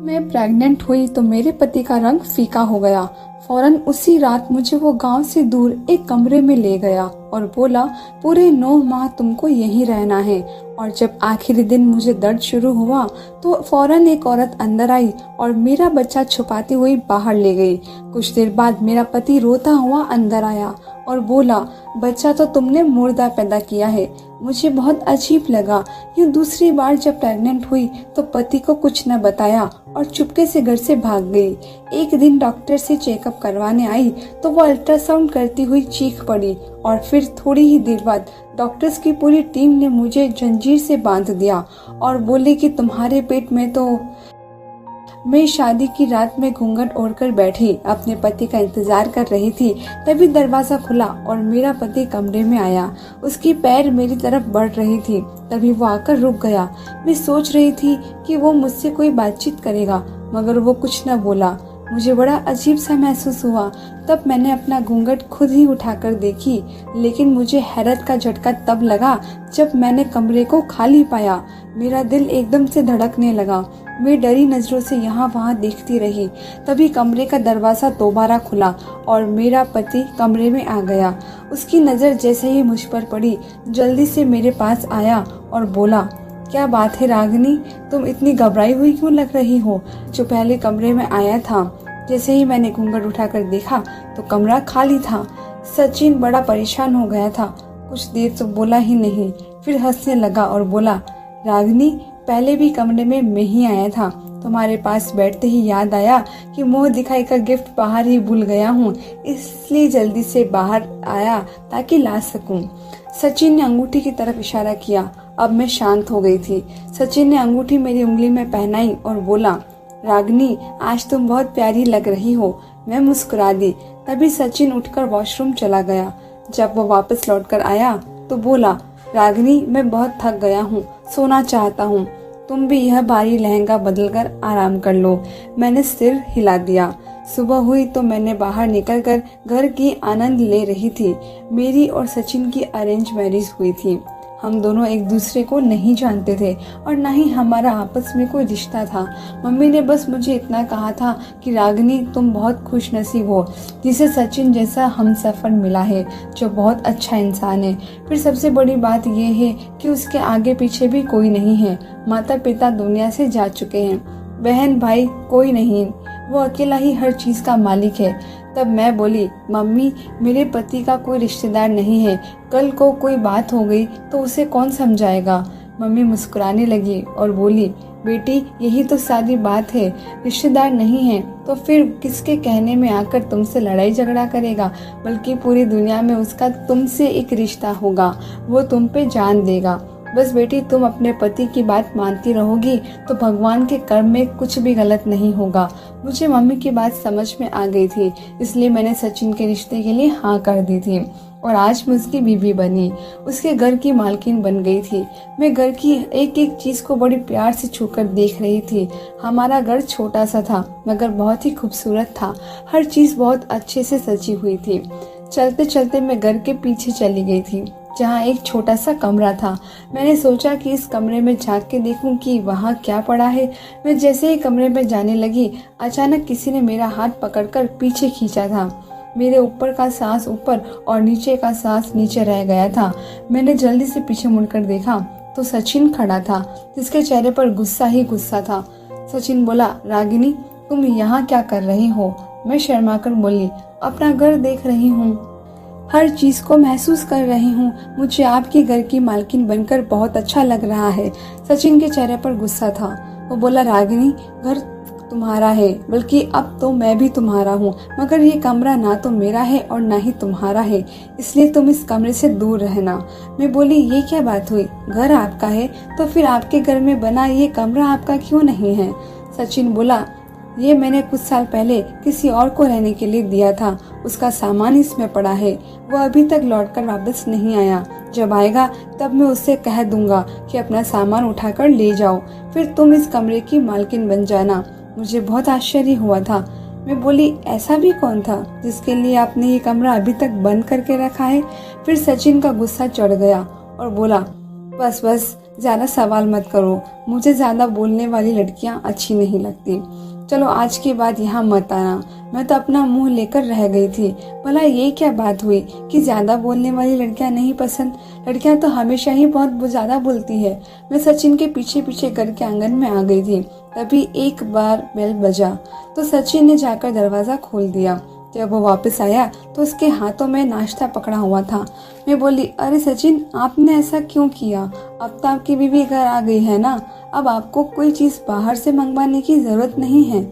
मैं प्रेग्नेंट हुई तो मेरे पति का रंग फीका हो गया। फौरन उसी रात मुझे वो गांव से दूर एक कमरे में ले गया और बोला, पूरे 9 माह तुमको यहीं रहना है। और जब आखिरी दिन मुझे दर्द शुरू हुआ तो फौरन एक औरत अंदर आई और मेरा बच्चा छुपाती हुई बाहर ले गई। कुछ देर बाद मेरा पति रोता हुआ अंदर आया और बोला, बच्चा तो तुमने मुर्दा पैदा किया है। मुझे बहुत अजीब लगा। यूँ दूसरी बार जब प्रेग्नेंट हुई तो पति को कुछ न बताया और चुपके से घर से भाग गई। एक दिन डॉक्टर से चेकअप करवाने आई तो वो अल्ट्रासाउंड करती हुई चीख पड़ी और फिर थोड़ी ही देर बाद डॉक्टर्स की पूरी टीम ने मुझे जंजीर से बांध दिया और बोले कि तुम्हारे पेट में तो। मैं शादी की रात में घूंघट ओढ़कर बैठी अपने पति का इंतजार कर रही थी। तभी दरवाजा खुला और मेरा पति कमरे में आया। उसकी पैर मेरी तरफ बढ़ रही थी। तभी वो आकर रुक गया। मैं सोच रही थी कि वो मुझसे कोई बातचीत करेगा, मगर वो कुछ न बोला। मुझे बड़ा अजीब सा महसूस हुआ। तब मैंने अपना घूंघट खुद ही उठाकर देखी, लेकिन मुझे हैरत का झटका तब लगा जब मैंने कमरे को खाली पाया। मेरा दिल एकदम से धड़कने लगा। मैं डरी नजरों से यहाँ वहाँ देखती रही। तभी कमरे का दरवाजा दोबारा खुला और मेरा पति कमरे में आ गया। उसकी नजर जैसे ही मुझ पर पड़ी, जल्दी से मेरे पास आया और बोला, क्या बात है रागिनी, तुम इतनी घबराई हुई क्यों लग रही हो? जो पहले कमरे में आया था। जैसे ही मैंने घूंघट उठाकर देखा तो कमरा खाली था। सचिन बड़ा परेशान हो गया था। कुछ देर तो बोला ही नहीं, फिर हंसने लगा और बोला, रागिनी, पहले भी कमरे में मैं ही आया था। तुम्हारे पास बैठते ही याद आया कि मुंह दिखाई का गिफ्ट बाहर ही भूल गया हूँ, इसलिए जल्दी से बाहर आया ताकि ला सकूं। सचिन ने अंगूठी की तरफ इशारा किया। अब मैं शांत हो गई थी। सचिन ने अंगूठी मेरी उंगली में पहनाई और बोला, रागिनी, आज तुम बहुत प्यारी लग रही हो। मैं मुस्कुरा दी। तभी सचिन उठकर वॉशरूम चला गया। जब वो वापस लौटकर आया तो बोला, रागिनी, मैं बहुत थक गया हूँ, सोना चाहता हूँ। तुम भी यह भारी लहंगा बदलकर आराम कर लो। मैंने सिर हिला दिया। सुबह हुई तो मैंने बाहर निकलकर घर की आनंद ले रही थी। मेरी और सचिन की अरेंज मैरिज हुई थी। हम दोनों एक दूसरे को नहीं जानते थे और न ही हमारा आपस में कोई रिश्ता था। मम्मी ने बस मुझे इतना कहा था कि रागिनी, तुम बहुत खुशनसीब हो जिसे सचिन जैसा हमसफर मिला है, जो बहुत अच्छा इंसान है। फिर सबसे बड़ी बात यह है कि उसके आगे पीछे भी कोई नहीं है। माता पिता दुनिया से जा चुके हैं, बहन भाई कोई नहीं, वो अकेला ही हर चीज का मालिक है। तब मैं बोली, मम्मी, मेरे पति का कोई रिश्तेदार नहीं है। कल को कोई बात हो गई तो उसे कौन समझाएगा? मम्मी मुस्कुराने लगी और बोली, बेटी, यही तो सारी बात है। रिश्तेदार नहीं है तो फिर किसके कहने में आकर तुमसे लड़ाई झगड़ा करेगा? बल्कि पूरी दुनिया में उसका तुमसे एक रिश्ता होगा, वो तुम पे जान देगा। बस बेटी, तुम अपने पति की बात मानती रहोगी तो भगवान के कर्म में कुछ भी गलत नहीं होगा। मुझे मम्मी की बात समझ में आ गई थी, इसलिए मैंने सचिन के रिश्ते के लिए हाँ कर दी थी और आज मैं उसकी बीवी बनी, उसके घर की मालकिन बन गई थी। मैं घर की एक एक चीज को बड़ी प्यार से छूकर देख रही थी। हमारा घर छोटा सा था मगर बहुत ही खूबसूरत था। हर चीज बहुत अच्छे से सजी हुई थी। चलते चलते मैं घर के पीछे चली गई थी, जहाँ एक छोटा सा कमरा था। मैंने सोचा कि इस कमरे में झांक के देखूं कि वहाँ क्या पड़ा है। मैं जैसे ही कमरे में जाने लगी, अचानक किसी ने मेरा हाथ पकड़कर पीछे खींचा था। मेरे ऊपर का सांस ऊपर और नीचे का सांस नीचे रह गया था। मैंने जल्दी से पीछे मुड़कर देखा तो सचिन खड़ा था, जिसके चेहरे पर गुस्सा ही गुस्सा था। सचिन बोला, रागिनी, तुम यहाँ क्या कर रही हो? मैं शर्माकर बोली, अपना घर देख रही हूँ, हर चीज को महसूस कर रही हूँ। मुझे आपके घर की मालकिन बनकर बहुत अच्छा लग रहा है। सचिन के चेहरे पर गुस्सा था। वो बोला, रागिनी, घर तुम्हारा है, बल्कि अब तो मैं भी तुम्हारा हूँ, मगर ये कमरा ना तो मेरा है और ना ही तुम्हारा है, इसलिए तुम इस कमरे से दूर रहना। मैं बोली, ये क्या बात हुई? घर आपका है तो फिर आपके घर में बना ये कमरा आपका क्यों नहीं है? सचिन बोला, ये मैंने कुछ साल पहले किसी और को रहने के लिए दिया था। उसका सामान इसमें पड़ा है। वो अभी तक लौटकर वापस नहीं आया। जब आएगा तब मैं उससे कह दूंगा कि अपना सामान उठाकर ले जाओ, फिर तुम इस कमरे की मालकिन बन जाना। मुझे बहुत आश्चर्य हुआ था। मैं बोली, ऐसा भी कौन था जिसके लिए आपने ये कमरा अभी तक बंद करके रखा है? फिर सचिन का गुस्सा चढ़ गया और बोला, बस बस, ज्यादा सवाल मत करो। मुझे ज्यादा बोलने वाली लड़कियां अच्छी नहीं लगती। चलो आज के बाद यहाँ मत आना। मैं तो अपना मुंह लेकर रह गई थी। भला ये क्या बात हुई कि ज्यादा बोलने वाली लड़कियां नहीं पसंद? लड़कियां तो हमेशा ही बहुत ज्यादा बोलती है। मैं सचिन के पीछे पीछे घर के आंगन में आ गई थी। तभी एक बार बेल बजा तो सचिन ने जाकर दरवाजा खोल दिया। जब वो वापस आया तो उसके हाथों में नाश्ता पकड़ा हुआ था। मैं बोली, अरे सचिन, आपने ऐसा क्यों किया? अब तो आपकी बीवी घर आ गई है ना, अब आपको कोई चीज बाहर से मंगवाने की जरूरत नहीं है।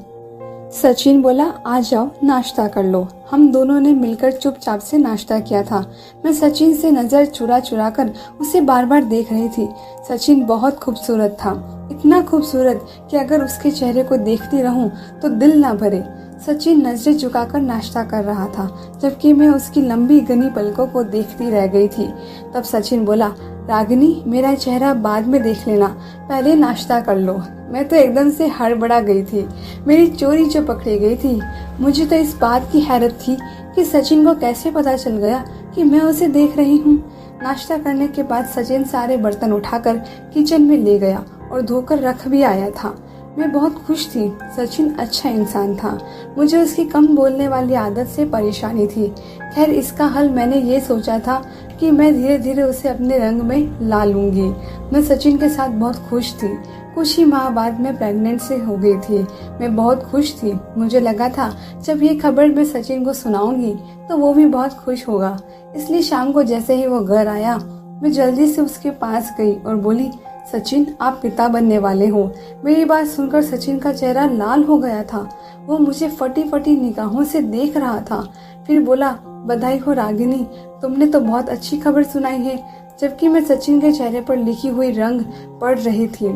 सचिन बोला, आ जाओ नाश्ता कर लो। हम दोनों ने मिलकर चुपचाप से नाश्ता किया था। मैं सचिन से नजर चुरा चुरा कर उसे बार बार देख रही थी। सचिन बहुत खूबसूरत था, इतना खूबसूरत कि अगर उसके चेहरे को देखती रहूं तो दिल ना भरे। सचिन नजरें झुकाकर नाश्ता कर रहा था, जबकि मैं उसकी लंबी घनी पलकों को देखती रह गई थी। तब सचिन बोला, रागिनी, मेरा चेहरा बाद में देख लेना, पहले नाश्ता कर लो। मैं तो एकदम से हड़बड़ा गई थी, मेरी चोरी जो पकड़ी गई थी। मुझे तो इस बात की हैरत थी कि सचिन को कैसे पता चल गया कि मैं उसे देख रही हूँ। नाश्ता करने के बाद सचिन सारे बर्तन उठाकर किचन में ले गया और धोकर रख भी आया था। मैं बहुत खुश थी। सचिन अच्छा इंसान था। मुझे उसकी कम बोलने वाली आदत से परेशानी थी। खैर, इसका हल मैंने ये सोचा था कि मैं धीरे धीरे उसे अपने रंग में ला लूंगी। मैं सचिन के साथ बहुत खुश थी। कुछ ही माह बाद मैं प्रेग्नेंट से हो गई थी। मैं बहुत खुश थी। मुझे लगा था जब ये खबर मैं सचिन को सुनाऊंगी तो वो भी बहुत खुश होगा। इसलिए शाम को जैसे ही वो घर आया, मैं जल्दी से उसके पास गई और बोली, सचिन, आप पिता बनने वाले हो। मेरी बात सुनकर सचिन का चेहरा लाल हो गया था। वो मुझे फटी फटी निगाहों से देख रहा था। फिर बोला, बधाई हो रागिनी, तुमने तो बहुत अच्छी खबर सुनाई है। जबकि मैं सचिन के चेहरे पर लिखी हुई रंग पढ़ रही थी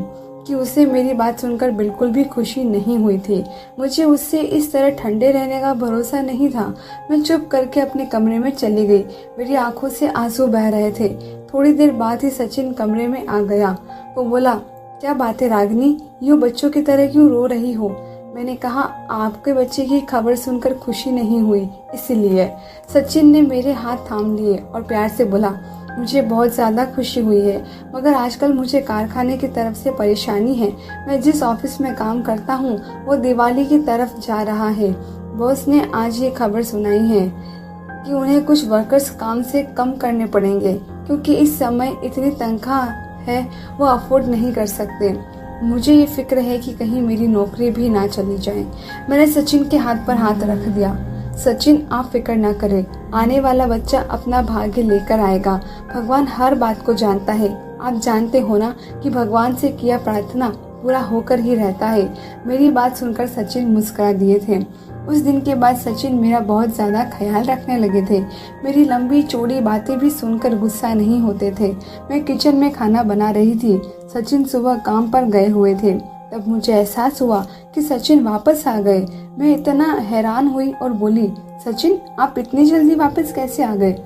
कि उसे मेरी बात सुनकर बिल्कुल भी खुशी नहीं हुई थी। मुझे उससे इस तरह ठंडे रहने का भरोसा नहीं था। मैं चुप करके अपने कमरे में चली गई। मेरी आंखों से आंसू बह रहे थे। थोड़ी देर बाद ही सचिन कमरे में आ गया। वो बोला, क्या बात है रागिनी, यूं बच्चों की तरह क्यों रो रही हो? मैंने कहा, आपके बच्चे की खबर सुनकर खुशी नहीं हुई इसलिए। सचिन ने मेरे हाथ थाम लिए और प्यार से बोला, मुझे बहुत ज्यादा खुशी हुई है, मगर आजकल मुझे कारखाने की तरफ से परेशानी है। मैं जिस ऑफिस में काम करता हूँ वो दिवाली की तरफ जा रहा है। बॉस ने आज ये खबर सुनाई है कि उन्हें कुछ वर्कर्स काम से कम करने पड़ेंगे, क्योंकि इस समय इतनी तनख्वाह है वो अफोर्ड नहीं कर सकते। मुझे ये फिक्र है कि कहीं मेरी नौकरी भी ना चली जाए। मैंने सचिन के हाथ पर हाथ रख दिया। सचिन, आप फिक्र ना करें, आने वाला बच्चा अपना भाग्य लेकर आएगा। भगवान हर बात को जानता है। आप जानते हो ना कि भगवान से किया प्रार्थना पूरा होकर ही रहता है। मेरी बात सुनकर सचिन मुस्कुरा दिए थे। उस दिन के बाद सचिन मेरा बहुत ज्यादा ख्याल रखने लगे थे। मेरी लंबी चौड़ी बातें भी सुनकर गुस्सा नहीं होते थे। मैं किचन में खाना बना रही थी। सचिन सुबह काम पर गए हुए थे। तब मुझे एहसास हुआ कि सचिन वापस आ गए। मैं इतना हैरान हुई और बोली, सचिन, आप इतनी जल्दी वापस कैसे आ गए?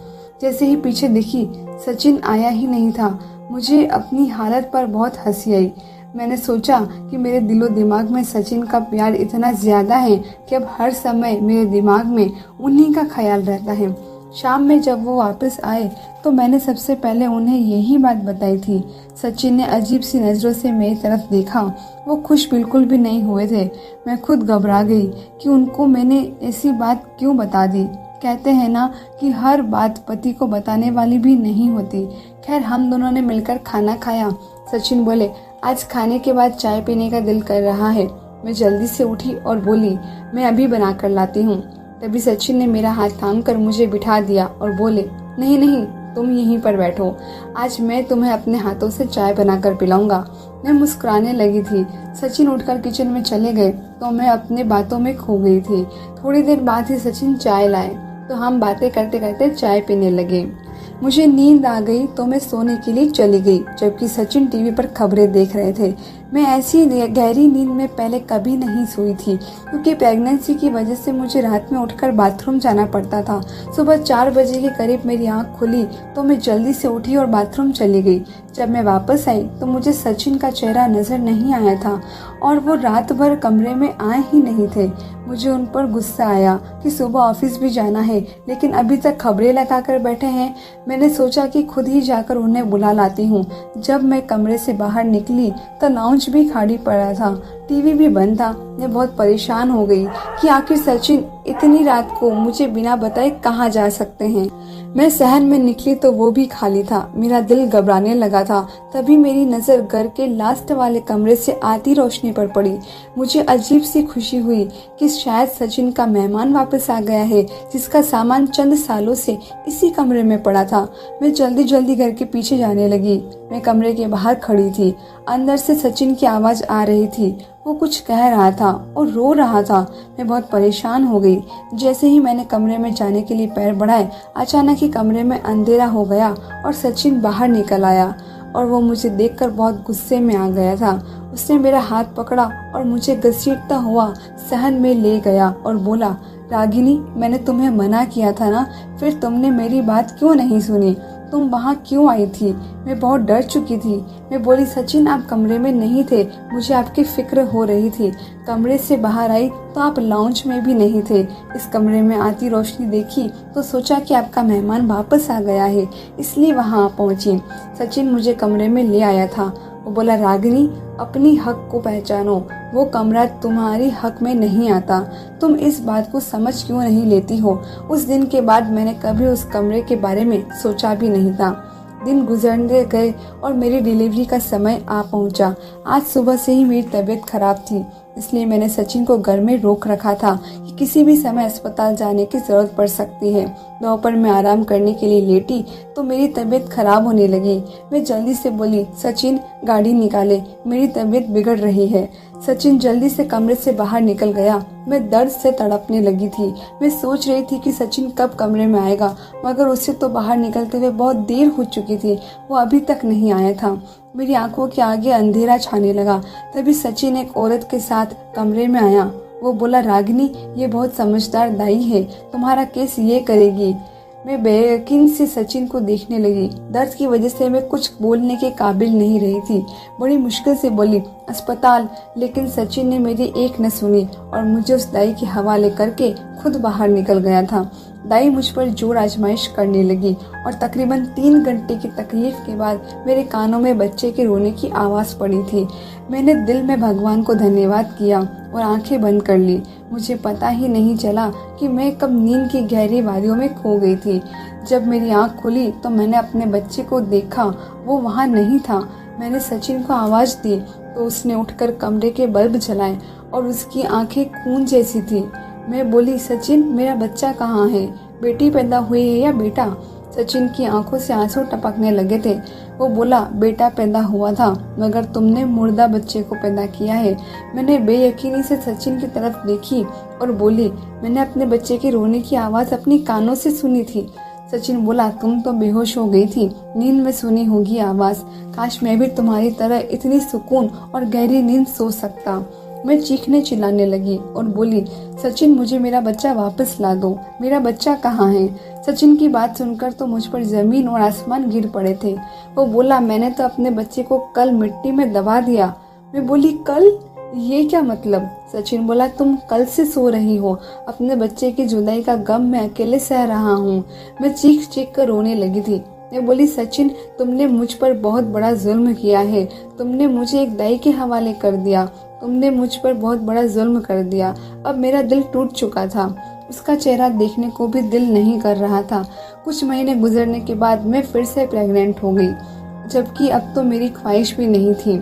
जैसे ही पीछे देखी, सचिन आया ही नहीं था। मुझे अपनी हालत पर बहुत हंसी आई। मैंने सोचा कि मेरे दिलो दिमाग में सचिन का प्यार इतना ज्यादा है कि अब हर समय मेरे दिमाग में उन्हीं का ख्याल रहता है। शाम में जब वो वापस आए तो मैंने सबसे पहले उन्हें यही बात बताई थी। सचिन ने अजीब सी नजरों से मेरी तरफ देखा। वो खुश बिल्कुल भी नहीं हुए थे। मैं खुद घबरा गई कि उनको मैंने ऐसी बात क्यों बता दी। कहते हैं ना कि हर बात पति को बताने वाली भी नहीं होती। खैर, हम दोनों ने मिलकर खाना खाया। सचिन बोले, आज खाने के बाद चाय पीने का दिल कर रहा है। मैं जल्दी से उठी और बोली, मैं अभी बना कर लाती हूँ। तभी सचिन ने मेरा हाथ थाम कर मुझे बिठा दिया और बोले, नहीं नहीं, तुम यहीं पर बैठो, आज मैं तुम्हें अपने हाथों से चाय बनाकर पिलाऊंगा। मैं मुस्कुराने लगी थी। सचिन उठकर किचन में चले गए तो मैं अपने बातों में खो गई थी। थोड़ी देर बाद ही सचिन चाय लाए तो हम बातें करते करते चाय पीने लगे। मुझे नींद आ गई तो मैं सोने के लिए चली गई, जबकि सचिन टीवी पर खबरें देख रहे थे। मैं ऐसी गहरी नींद में पहले कभी नहीं सोई थी, क्योंकि प्रेगनेंसी की वजह से मुझे रात में उठकर बाथरूम जाना पड़ता था। सुबह 4 बजे के करीब मेरी आंख खुली तो मैं जल्दी से उठी और बाथरूम चली गई। जब मैं वापस आई तो मुझे सचिन का चेहरा नजर नहीं आया था और वो रात भर कमरे में आए ही नहीं थे। मुझे उन पर गुस्सा आया कि सुबह ऑफिस भी जाना है, लेकिन अभी तक खबरें लगाकर बैठे हैं। मैंने सोचा कि खुद ही जाकर उन्हें बुला लाती हूँ। जब मैं कमरे से बाहर निकली तो लाउंज भी खाली पड़ा था, टीवी भी बंद था। मैं बहुत परेशान हो गई कि आखिर सचिन इतनी रात को मुझे बिना बताए कहाँ जा सकते हैं। मैं शहर में निकली तो वो भी खाली था। मेरा दिल घबराने लगा था। तभी मेरी नजर घर के लास्ट वाले कमरे से आती रोशनी पर पड़ी। मुझे अजीब सी खुशी हुई कि शायद सचिन का मेहमान वापस आ गया है, जिसका सामान चंद सालों से इसी कमरे में पड़ा था। मैं जल्दी जल्दी घर के पीछे जाने लगी। मैं कमरे के बाहर खड़ी थी। अंदर से सचिन की आवाज आ रही थी। वो कुछ कह रहा था और रो रहा था। मैं बहुत परेशान हो गई। जैसे ही मैंने कमरे में जाने के लिए पैर बढ़ाए, अचानक ही कमरे में अंधेरा हो गया और सचिन बाहर निकल आया और वो मुझे देखकर बहुत गुस्से में आ गया था। उसने मेरा हाथ पकड़ा और मुझे घसीटता हुआ सहन में ले गया और बोला, रागिनी, मैंने तुम्हें मना किया था ना, फिर तुमने मेरी बात क्यों नहीं सुनी? तुम वहाँ क्यों आई थी? मैं बहुत डर चुकी थी। मैं बोली, सचिन आप कमरे में नहीं थे, मुझे आपकी फिक्र हो रही थी। कमरे से बाहर आई तो आप लाउंज में भी नहीं थे। इस कमरे में आती रोशनी देखी तो सोचा कि आपका मेहमान वापस आ गया है, इसलिए वहाँ पहुँची। सचिन मुझे कमरे में ले आया था। वो बोला, रागिनी, अपनी हक को पहचानो। वो कमरा तुम्हारी हक में नहीं आता। तुम इस बात को समझ क्यों नहीं लेती हो? उस दिन के बाद मैंने कभी उस कमरे के बारे में सोचा भी नहीं था। दिन गुजरने गए और मेरी डिलीवरी का समय आ पहुंचा। आज सुबह से ही मेरी तबीयत खराब थी, इसलिए मैंने सचिन को घर में रोक रखा था कि किसी भी समय अस्पताल जाने की जरूरत पड़ सकती है। दोपहर में आराम करने के लिए लेटी तो मेरी तबीयत खराब होने लगी। मैं जल्दी से बोली, सचिन गाड़ी निकाले, मेरी तबीयत बिगड़ रही है। सचिन जल्दी से कमरे से बाहर निकल गया। मैं दर्द से तड़पने लगी थी। मैं सोच रही थी कि सचिन कब कमरे में आएगा, मगर उससे तो बाहर निकलते हुए बहुत देर हो चुकी थी। वो अभी तक नहीं आया था। मेरी आंखों के आगे अंधेरा छाने लगा। तभी सचिन एक औरत के साथ कमरे में आया। वो बोला, रागिनी, ये बहुत समझदार दाई है, तुम्हारा केस ये करेगी। मैं बेयकीन से सचिन को देखने लगी। दर्द की वजह से मैं कुछ बोलने के काबिल नहीं रही थी। बड़ी मुश्किल से बोली, अस्पताल। लेकिन सचिन ने मेरी एक न सुनी और मुझे उस दाई के हवाले करके खुद बाहर निकल गया था। दाई मुझ पर जोर आजमाइश करने लगी और तकरीबन 3 घंटे की तकलीफ के बाद मेरे कानों में बच्चे के रोने की आवाज पड़ी थी। मैंने दिल में भगवान को धन्यवाद किया और आंखें बंद कर ली। मुझे पता ही नहीं चला कि मैं कब नींद की गहरी वादियों में खो गई थी। जब मेरी आंख खुली तो मैंने अपने बच्चे को देखा। वो वहाँ नहीं था। मैंने सचिन को आवाज दी तो उसने उठकर कमरे के बल्ब जलाए और उसकी आंखें खून जैसी थी। मैं बोली, सचिन, मेरा बच्चा कहाँ है? बेटी पैदा हुई है या बेटा? सचिन की आंखों से आंसू टपकने लगे थे। वो बोला, बेटा पैदा हुआ था, मगर तुमने मुर्दा बच्चे को पैदा किया है। मैंने बेयकीनी से सचिन की तरफ देखी और बोली, मैंने अपने बच्चे के रोने की आवाज अपनी कानों से सुनी थी। सचिन बोला, तुम तो बेहोश हो गई थी, नींद में सुनी होगी आवाज। काश मैं भी तुम्हारी तरह इतनी सुकून और गहरी नींद सो सकता। मैं चीखने चिल्लाने लगी और बोली, सचिन, मुझे मेरा बच्चा वापस ला दो। मेरा बच्चा कहाँ है? सचिन की बात सुनकर तो मुझ पर जमीन और आसमान गिर पड़े थे। वो बोला, मैंने तो अपने बच्चे को कल मिट्टी में दबा दिया। मैं बोली, कल? ये क्या मतलब? सचिन बोला, तुम कल से सो रही हो। अपने बच्चे की जुदाई का गम मैं अकेले सह रहा हूँ। मैं चीख चीख कर रोने लगी थी। मैं बोली, सचिन, तुमने मुझ पर बहुत बड़ा जुल्म किया है। तुमने मुझे एक दाई के हवाले कर दिया। तुमने मुझ पर बहुत बड़ा जुल्म कर दिया। अब मेरा दिल टूट चुका था। उसका चेहरा देखने को भी दिल नहीं कर रहा था। कुछ महीने गुजरने के बाद मैं फिर से प्रेग्नेंट हो गई, जबकि अब तो मेरी ख्वाहिश भी नहीं थी।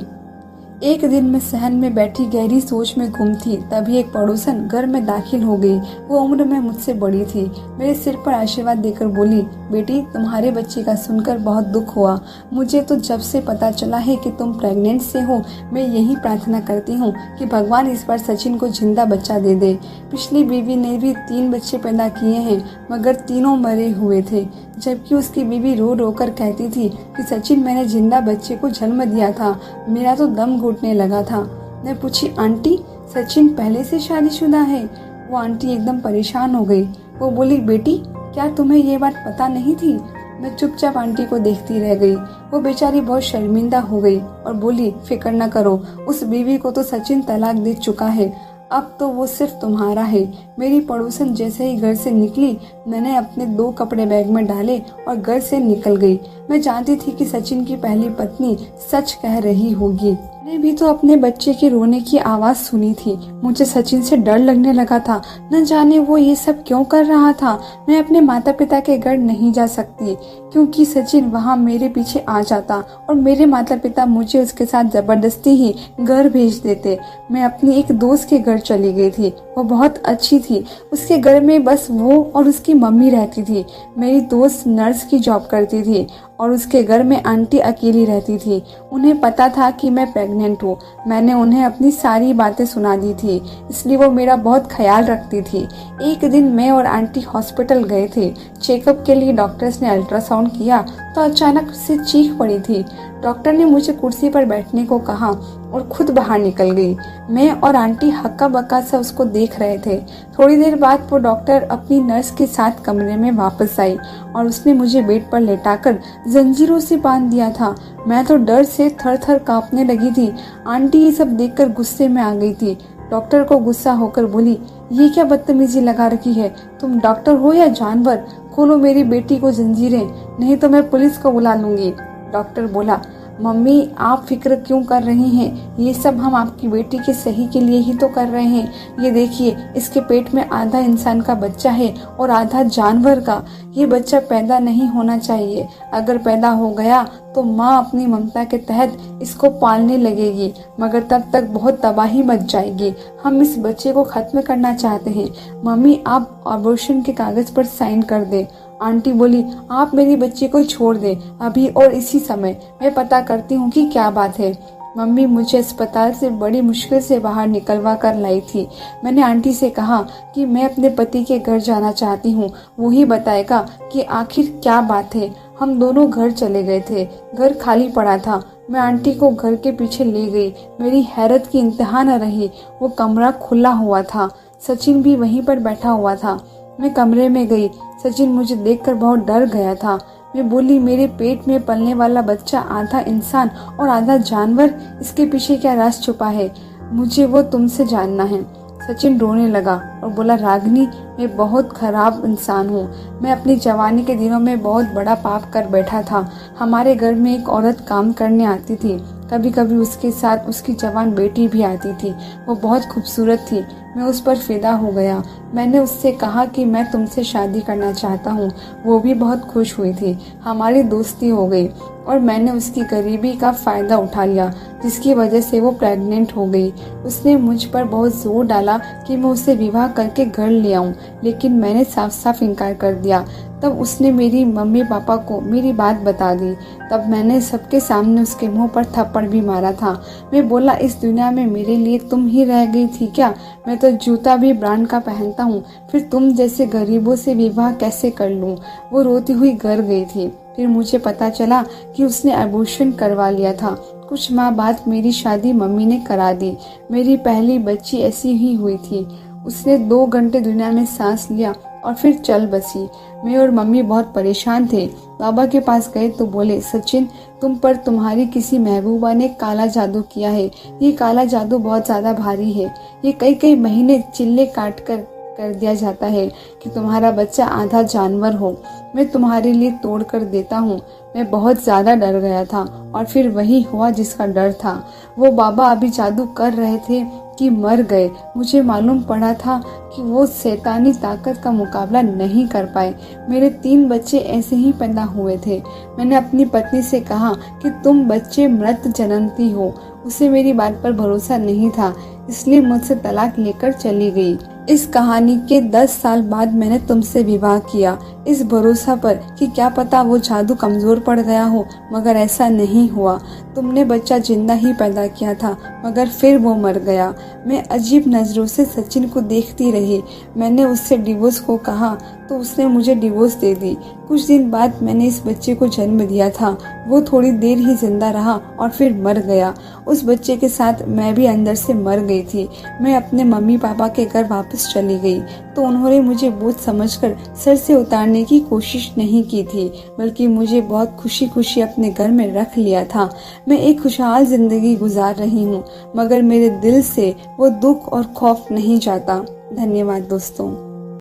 एक दिन मैं सहन में बैठी गहरी सोच में गुम थी, तभी एक पड़ोसन घर में दाखिल हो गई। वो उम्र में मुझसे बड़ी थी। मेरे सिर पर आशीर्वाद देकर बोली, बेटी, तुम्हारे बच्चे का सुनकर बहुत दुख हुआ। मुझे तो जब से पता चला है कि तुम प्रेग्नेंट से हो, मैं यही प्रार्थना करती हूँ कि भगवान इस बार सचिन को जिंदा बच्चा दे दे। पिछली बीवी ने भी 3 बच्चे पैदा किए हैं, मगर तीनों मरे हुए थे। जबकि उसकी बीवी रो रो कर कहती थी कि सचिन, मैंने जिंदा बच्चे को जन्म दिया था, मेरा तो दम घुटने लगा था। मैं पूछी, आंटी सचिन पहले से शादीशुदा है? वो आंटी एकदम परेशान हो गई। वो बोली, बेटी क्या तुम्हें ये बात पता नहीं थी? मैं चुपचाप आंटी को देखती रह गई। वो बेचारी बहुत शर्मिंदा हो गई और बोली, फिक्र न करो, उस बीवी को तो सचिन तलाक दे चुका है, अब तो वो सिर्फ तुम्हारा है। मेरी पड़ोसन जैसे ही घर से निकली, मैंने अपने 2 कपड़े बैग में डाले और घर से निकल गई। मैं जानती थी कि सचिन की पहली पत्नी सच कह रही होगी। मैंने भी तो अपने बच्चे के रोने की आवाज सुनी थी। मुझे सचिन से डर लगने लगा था। न जाने वो ये सब क्यों कर रहा था। मैं अपने माता पिता के घर नहीं जा सकती क्योंकि सचिन वहाँ मेरे पीछे आ जाता और मेरे माता पिता मुझे उसके साथ जबरदस्ती ही घर भेज देते। मैं अपनी एक दोस्त के घर चली गई थी। वो बहुत अच्छी थी। उसके घर में बस वो और उसकी मम्मी रहती थी। मेरी दोस्त नर्स की जॉब करती थी और उसके घर में आंटी अकेली रहती थी। उन्हें पता था कि मैं प्रेग्नेंट हूँ। मैंने उन्हें अपनी सारी बातें सुना दी थी, इसलिए वो मेरा बहुत ख्याल रखती थी। एक दिन मैं और आंटी हॉस्पिटल गए थे। चेकअप के लिए डॉक्टर्स ने अल्ट्रासाउंड किया तो अचानक से चीख पड़ी थी। डॉक्टर ने मुझे कुर्सी पर बैठने को कहा और खुद बाहर निकल गई। मैं और आंटी हक्का बक्का सा उसको देख रहे थे। थोड़ी देर बाद वो डॉक्टर अपनी नर्स के साथ कमरे में वापस आई और उसने मुझे बेड पर लेटाकर जंजीरों से बांध दिया था। मैं तो डर से थर थर कांपने लगी थी। आंटी ये सब देखकर गुस्से में आ गई थी। डॉक्टर को गुस्सा होकर बोली, ये क्या बदतमीजी लगा रखी है? तुम डॉक्टर हो या जानवर? खोलो मेरी बेटी को जंजीरें, नहीं तो मैं पुलिस को बुला लूंगी। डॉक्टर बोला, मम्मी आप फिक्र क्यों कर रही हैं? ये सब हम आपकी बेटी के सही के लिए ही तो कर रहे हैं। ये देखिए, इसके पेट में आधा इंसान का बच्चा है और आधा जानवर का। ये बच्चा पैदा नहीं होना चाहिए। अगर पैदा हो गया तो माँ अपनी ममता के तहत इसको पालने लगेगी, मगर तब तक बहुत तबाही मच जाएगी। हम इस बच्चे को खत्म करना चाहते हैं। मम्मी आप अबॉर्शन के कागज पर साइन कर दे। आंटी बोली, आप मेरी बच्ची को छोड़ दे अभी और इसी समय। मैं पता करती हूँ कि क्या बात है। मम्मी मुझे अस्पताल से बड़ी मुश्किल से बाहर निकलवा कर लाई थी। मैंने आंटी से कहा कि मैं अपने पति के घर जाना चाहती हूँ, वो ही बताएगा कि आखिर क्या बात है। हम दोनों घर चले गए थे। घर खाली पड़ा था। मैं आंटी को घर के पीछे ले गई। मेरी हैरत की इंतहा न रही। वो कमरा खुला हुआ था। सचिन भी वहीं पर बैठा हुआ था। मैं कमरे में गई। सचिन मुझे देखकर बहुत डर गया था। मैं बोली, मेरे पेट में पलने वाला बच्चा आधा इंसान और आधा जानवर, इसके पीछे क्या राज छुपा है? मुझे वो तुमसे जानना है। सचिन रोने लगा और बोला, रागिनी मैं बहुत खराब इंसान हूँ। मैं अपनी जवानी के दिनों में बहुत बड़ा पाप कर बैठा था। हमारे घर में एक औरत काम करने आती थी। कभी कभी उसके साथ उसकी जवान बेटी भी आती थी। वो बहुत खूबसूरत थी। मैं उस पर फिदा हो गया। मैंने उससे कहा कि मैं तुमसे शादी करना चाहता हूँ। वो भी बहुत खुश हुई थी। हमारी दोस्ती हो गई और मैंने उसकी गरीबी का फायदा उठा लिया, जिसकी वजह से वो प्रेग्नेंट हो गई। उसने मुझ पर बहुत जोर डाला कि मैं उसे विवाह करके घर ले आऊं, लेकिन मैंने साफ साफ इनकार कर दिया। तब उसने मेरी मम्मी पापा को मेरी बात बता दी। तब मैंने सबके सामने उसके मुंह पर थप्पड़ भी मारा था। मैं बोला, इस दुनिया में मेरे लिए तुम ही रह गई थी क्या? मैं तो जूता भी ब्रांड का पहनता हूँ, फिर तुम जैसे गरीबों से विवाह कैसे कर लूँ? वो रोती हुई घर गई थी। फिर मुझे पता चला कि उसने अबॉर्शन करवा लिया था। कुछ माह बाद मेरी शादी मम्मी ने करा दी। मेरी पहली बच्ची ऐसी ही हुई थी। उसने 2 घंटे दुनिया में सांस लिया और फिर चल बसी। मैं और मम्मी बहुत परेशान थे। बाबा के पास गए तो बोले, सचिन तुम पर तुम्हारी किसी महबूबा ने काला जादू किया है। ये काला जादू बहुत ज्यादा भारी है। ये कई कई महीने चिल्ले काट कर दिया जाता है कि तुम्हारा बच्चा आधा जानवर हो। मैं तुम्हारे लिए तोड़ कर देता हूँ। मैं बहुत ज्यादा डर गया था और फिर वही हुआ जिसका डर था। वो बाबा अभी जादू कर रहे थे कि मर गए। मुझे मालूम पड़ा था कि वो शैतानी ताकत का मुकाबला नहीं कर पाए। मेरे 3 बच्चे ऐसे ही पैदा हुए थे। मैंने अपनी पत्नी से कहा कि तुम बच्चे मृत जन्मती हो। उसे मेरी बात पर भरोसा नहीं था, इसलिए मुझसे तलाक लेकर चली गई। इस कहानी के 10 साल बाद मैंने तुमसे विवाह किया, इस भरोसा पर कि क्या पता वो जादू कमजोर पड़ गया हो, मगर ऐसा नहीं हुआ। तुमने बच्चा जिंदा ही पैदा किया था, मगर फिर वो मर गया। मैं अजीब नजरों से सचिन को देखती रही। मैंने उससे डिवोर्स को कहा तो उसने मुझे डिवोर्स दे दी। कुछ दिन बाद मैंने इस बच्चे को जन्म दिया था। वो थोड़ी देर ही जिंदा रहा और फिर मर गया। उस बच्चे के साथ मैं भी अंदर से मर गई थी। मैं अपने मम्मी पापा के घर वापस चली गई तो उन्होंने मुझे बोझ समझकर सर से उतारने की कोशिश नहीं की थी, बल्कि मुझे बहुत खुशी खुशी अपने घर में रख लिया था। मैं एक खुशहाल जिंदगी गुजार रही हूँ, मगर मेरे दिल से वो दुख और खौफ नहीं जाता। धन्यवाद दोस्तों।